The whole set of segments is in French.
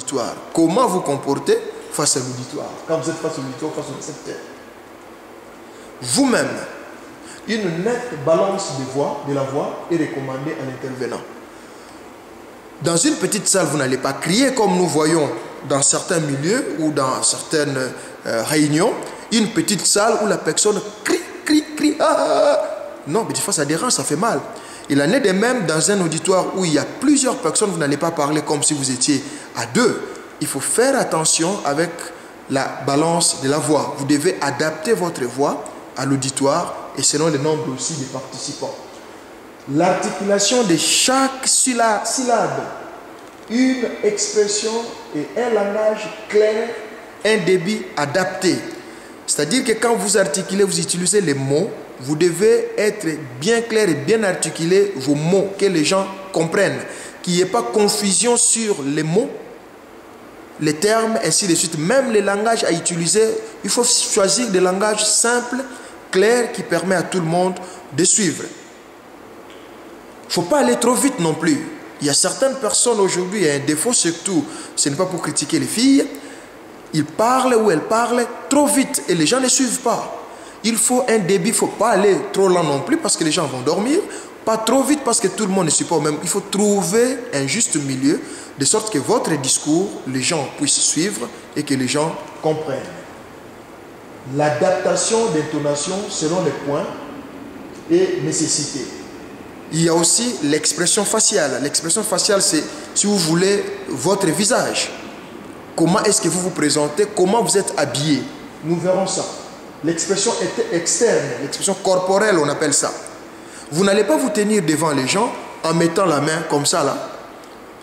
l'auditoire. Comment vous comportez face à l'auditoire? Quand vous êtes face à l'auditoire, face au récepteur. Vous-même, une nette balance de la voix est recommandée à l'intervenant. Dans une petite salle, vous n'allez pas crier comme nous voyons dans certains milieux ou dans certaines réunions. Une petite salle où la personne crie. Non, mais des fois ça dérange, ça fait mal. Il en est de même dans un auditoire où il y a plusieurs personnes, vous n'allez pas parler comme si vous étiez à deux. Il faut faire attention avec la balance de la voix. Vous devez adapter votre voix à l'auditoire et selon le nombre aussi des participants. L'articulation de chaque syllabe, une expression et un langage clair, un débit adapté. C'est-à-dire que quand vous articulez, vous utilisez les mots, vous devez être bien clair et bien articuler vos mots, que les gens comprennent, qu'il n'y ait pas confusion sur les mots, les termes, ainsi de suite. Même les langages à utiliser, il faut choisir des langages simples, clairs, qui permettent à tout le monde de suivre. Il ne faut pas aller trop vite non plus. Il y a certaines personnes aujourd'hui, il y a un défaut surtout, ce n'est pas pour critiquer les filles, ils parlent ou elles parlent trop vite et les gens ne suivent pas. Il faut un débit, il ne faut pas aller trop lent non plus parce que les gens vont dormir, pas trop vite parce que tout le monde ne suit pas au même. Il faut trouver un juste milieu de sorte que votre discours, les gens puissent suivre et que les gens comprennent. L'adaptation d'intonation selon les points est nécessité. Il y a aussi l'expression faciale. L'expression faciale, c'est, si vous voulez, votre visage. Comment est-ce que vous vous présentez? Comment vous êtes habillé? Nous verrons ça. L'expression externe, l'expression corporelle, on appelle ça. Vous n'allez pas vous tenir devant les gens en mettant la main comme ça, là.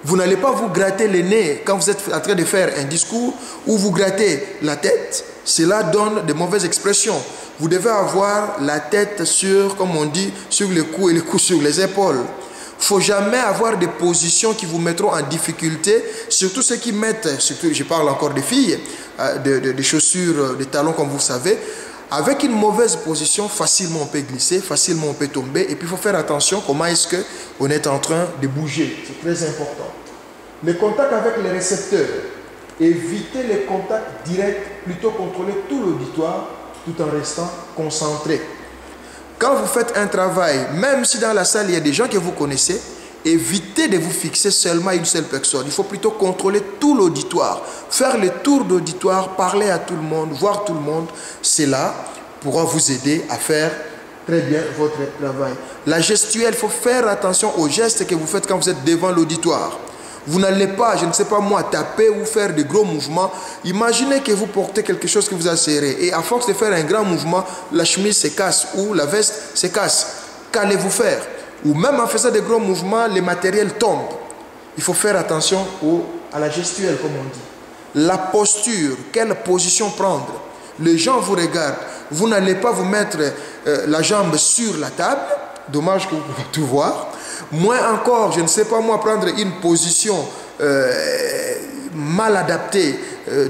Vous n'allez pas vous gratter le nez quand vous êtes en train de faire un discours ou vous grattez la tête. Cela donne de mauvaises expressions. Vous devez avoir la tête sur, comme on dit, sur le cou et le cou sur les épaules. Il ne faut jamais avoir des positions qui vous mettront en difficulté, surtout ceux qui mettent, surtout, je parle encore des filles, des chaussures, des talons comme vous savez. Avec une mauvaise position, facilement on peut glisser, facilement on peut tomber. Et puis il faut faire attention comment est-ce qu'on est en train de bouger. C'est très important. Le contact avec les récepteurs. Évitez les contacts directs, plutôt contrôler tout l'auditoire tout en restant concentré. Quand vous faites un travail, même si dans la salle il y a des gens que vous connaissez, évitez de vous fixer seulement à une seule personne. Il faut plutôt contrôler tout l'auditoire, faire le tour d'auditoire, parler à tout le monde, voir tout le monde. Cela pourra vous aider à faire très bien votre travail. La gestuelle, il faut faire attention aux gestes que vous faites quand vous êtes devant l'auditoire. Vous n'allez pas, je ne sais pas moi, taper ou faire de gros mouvements. Imaginez que vous portez quelque chose qui vous a serré et à force de faire un grand mouvement, la chemise se casse ou la veste se casse. Qu'allez-vous faire? Ou même en faisant de gros mouvements, le matériel tombe. Il faut faire attention à la gestuelle, comme on dit. La posture, quelle position prendre? Les gens vous regardent. Vous n'allez pas vous mettre la jambe sur la table. Dommage que vous pouvez tout voir. Moins encore, je ne sais pas moi, prendre une position mal adaptée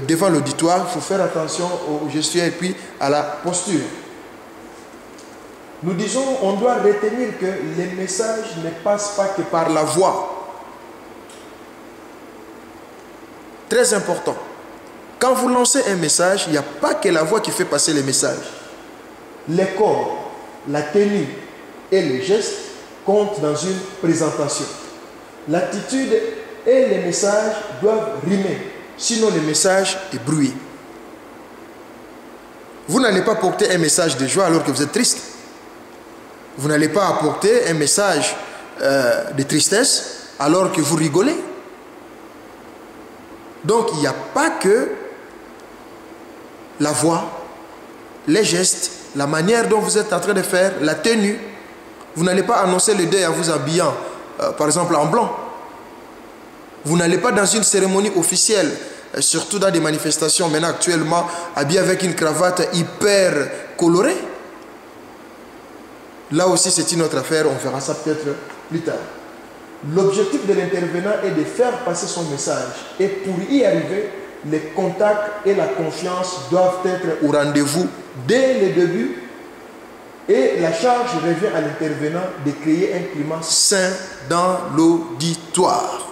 devant l'auditoire. Il faut faire attention aux gestuels et puis à la posture. Nous disons, on doit retenir que les messages ne passent pas que par la voix. Très important. Quand vous lancez un message, il n'y a pas que la voix qui fait passer les messages. Les corps, la tenue et les gestes comptent dans une présentation. L'attitude et les messages doivent rimer, sinon le message est brouillé. Vous n'allez pas porter un message de joie alors que vous êtes triste. Vous n'allez pas apporter un message de tristesse alors que vous rigolez. Donc il n'y a pas que la voix, les gestes, la manière dont vous êtes en train de faire, la tenue. Vous n'allez pas annoncer le deuil en vous habillant, par exemple en blanc. Vous n'allez pas dans une cérémonie officielle, surtout dans des manifestations maintenant actuellement, habillé avec une cravate hyper colorée. Là aussi c'est une autre affaire, on verra ça peut-être plus tard. L'objectif de l'intervenant est de faire passer son message. Et pour y arriver, les contacts et la confiance doivent être au rendez-vous dès le début. Et la charge revient à l'intervenant de créer un climat sain dans l'auditoire.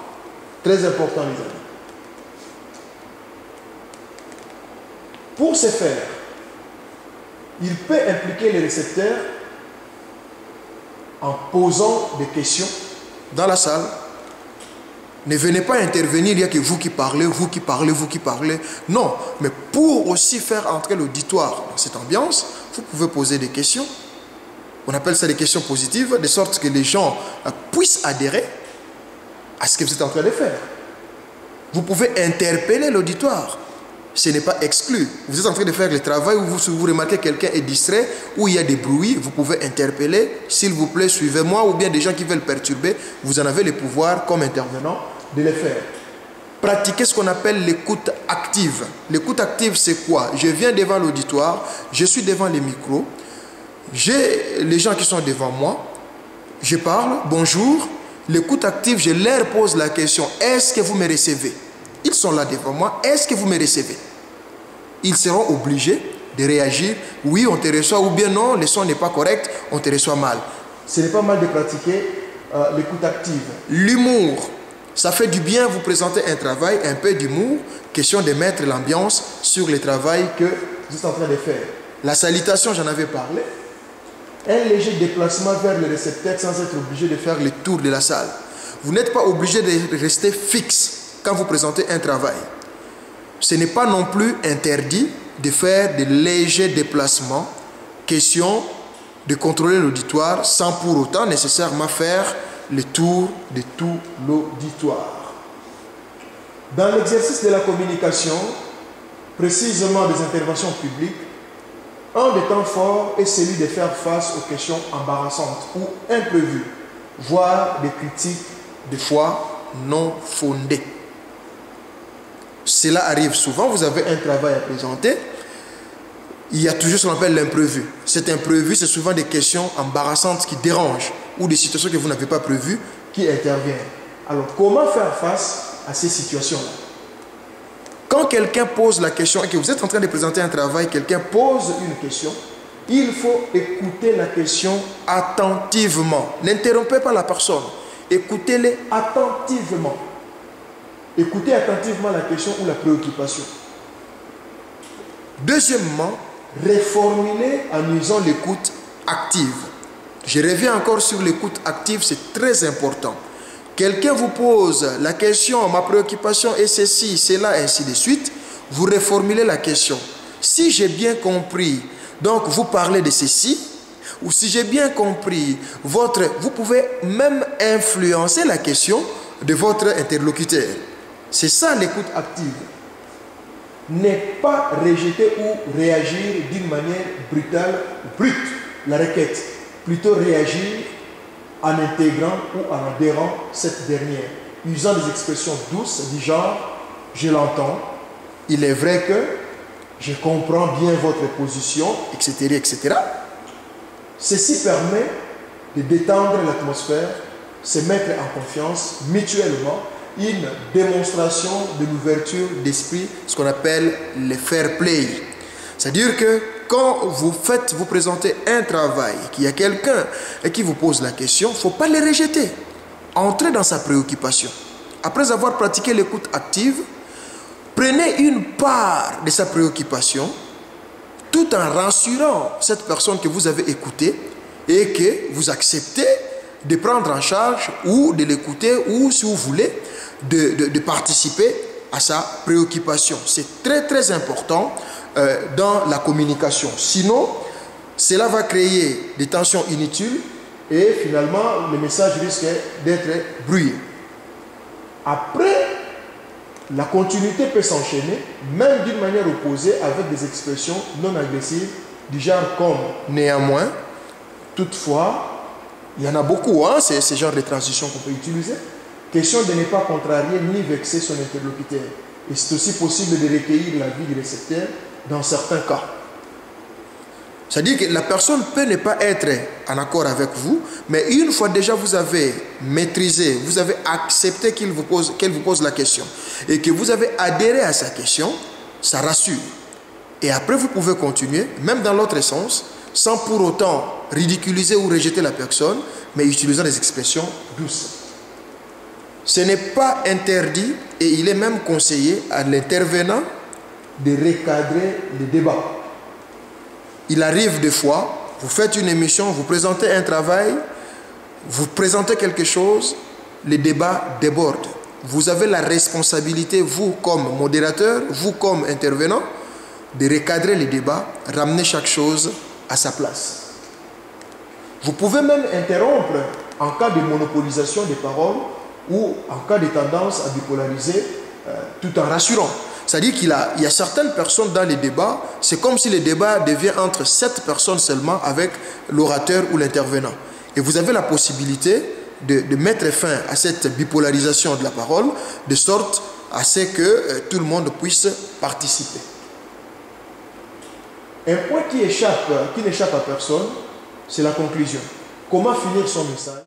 Très important, les amis. Pour ce faire, il peut impliquer les récepteurs en posant des questions dans la salle. Ne venez pas intervenir, il n'y a que vous qui parlez, vous qui parlez, vous qui parlez. Non, mais pour aussi faire entrer l'auditoire dans cette ambiance, vous pouvez poser des questions. On appelle ça des questions positives, de sorte que les gens puissent adhérer à ce que vous êtes en train de faire. Vous pouvez interpeller l'auditoire. Ce n'est pas exclu. Vous êtes en train de faire le travail où vous remarquez que quelqu'un est distrait, où il y a des bruits, vous pouvez interpeller. S'il vous plaît, suivez-moi. Ou bien des gens qui veulent perturber, vous en avez le pouvoir comme intervenant de les faire. Pratiquez ce qu'on appelle l'écoute active. L'écoute active, c'est quoi? Je viens devant l'auditoire, je suis devant les micros, j'ai les gens qui sont devant moi, je parle, bonjour. L'écoute active, je leur pose la question, est-ce que vous me recevez? Ils sont là devant moi, est-ce que vous me recevez? Ils seront obligés de réagir, oui, on te reçoit, ou bien non, le son n'est pas correct, on te reçoit mal. Ce n'est pas mal de pratiquer l'écoute active. L'humour, ça fait du bien vous présenter un travail, un peu d'humour, question de mettre l'ambiance sur le travail que vous êtes en train de faire. La salutation, j'en avais parlé. Un léger déplacement vers le récepteur sans être obligé de faire le tour de la salle. Vous n'êtes pas obligé de rester fixe quand vous présentez un travail. Ce n'est pas non plus interdit de faire de légers déplacements, question de contrôler l'auditoire sans pour autant nécessairement faire le tour de tout l'auditoire. Dans l'exercice de la communication, précisément des interventions publiques, un des temps forts est celui de faire face aux questions embarrassantes ou imprévues, voire des critiques des fois non fondées. Cela arrive souvent, vous avez un travail à présenter, il y a toujours ce qu'on appelle l'imprévu. Cet imprévu, c'est souvent des questions embarrassantes qui dérangent ou des situations que vous n'avez pas prévues qui interviennent. Alors, comment faire face à ces situations-là? Quand quelqu'un pose la question et que vous êtes en train de présenter un travail, quelqu'un pose une question, il faut écouter la question attentivement. N'interrompez pas la personne, écoutez-les attentivement. Écoutez attentivement la question ou la préoccupation. Deuxièmement, reformulez en usant l'écoute active. Je reviens encore sur l'écoute active, c'est très important. Quelqu'un vous pose la question, ma préoccupation est ceci, cela, ainsi de suite. Vous reformulez la question. Si j'ai bien compris, donc vous parlez de ceci, ou si j'ai bien compris, vous pouvez même influencer la question de votre interlocuteur. C'est ça l'écoute active. Ne pas rejeter ou réagir d'une manière brutale, brute, la requête. Plutôt réagir en intégrant ou en adhérant cette dernière, usant des expressions douces du genre « je l'entends »,« il est vrai que »,« je comprends bien votre position », etc., etc. Ceci permet de détendre l'atmosphère, se mettre en confiance mutuellement, une démonstration de l'ouverture d'esprit, ce qu'on appelle le fair play. C'est-à-dire que quand vous présentez un travail, qu'il y a quelqu'un qui vous pose la question, il ne faut pas le rejeter. Entrez dans sa préoccupation. Après avoir pratiqué l'écoute active, prenez une part de sa préoccupation tout en rassurant cette personne que vous avez écoutée et que vous acceptez de prendre en charge ou de l'écouter ou, si vous voulez, de participer à sa préoccupation. C'est très très important dans la communication. Sinon, cela va créer des tensions inutiles et finalement, le message risque d'être brouillé. Après, la continuité peut s'enchaîner, même d'une manière opposée, avec des expressions non agressives du genre comme néanmoins, toutefois, il y en a beaucoup, hein, c'est ce genre de transition qu'on peut utiliser. Question de ne pas contrarier ni vexer son interlocuteur. Et c'est aussi possible de recueillir l'avis du récepteur dans certains cas. C'est-à-dire que la personne peut ne pas être en accord avec vous, mais une fois déjà vous avez maîtrisé, vous avez accepté qu'elle vous pose la question et que vous avez adhéré à sa question, ça rassure. Et après vous pouvez continuer, même dans l'autre sens, sans pour autant ridiculiser ou rejeter la personne, mais utilisant des expressions douces. Ce n'est pas interdit et il est même conseillé à l'intervenant de recadrer les débats. Il arrive des fois, vous faites une émission, vous présentez un travail, vous présentez quelque chose, les débats débordent. Vous avez la responsabilité, vous comme modérateur, vous comme intervenant, de recadrer les débats, ramener chaque chose à sa place. Vous pouvez même interrompre en cas de monopolisation des paroles ou en cas de tendance à bipolariser tout en rassurant. C'est-à-dire qu'il y a certaines personnes dans les débats, c'est comme si le débat devient entre 7 personnes seulement avec l'orateur ou l'intervenant. Et vous avez la possibilité de mettre fin à cette bipolarisation de la parole, de sorte à ce que tout le monde puisse participer. Un point qui n'échappe à personne, c'est la conclusion. Comment finir son message?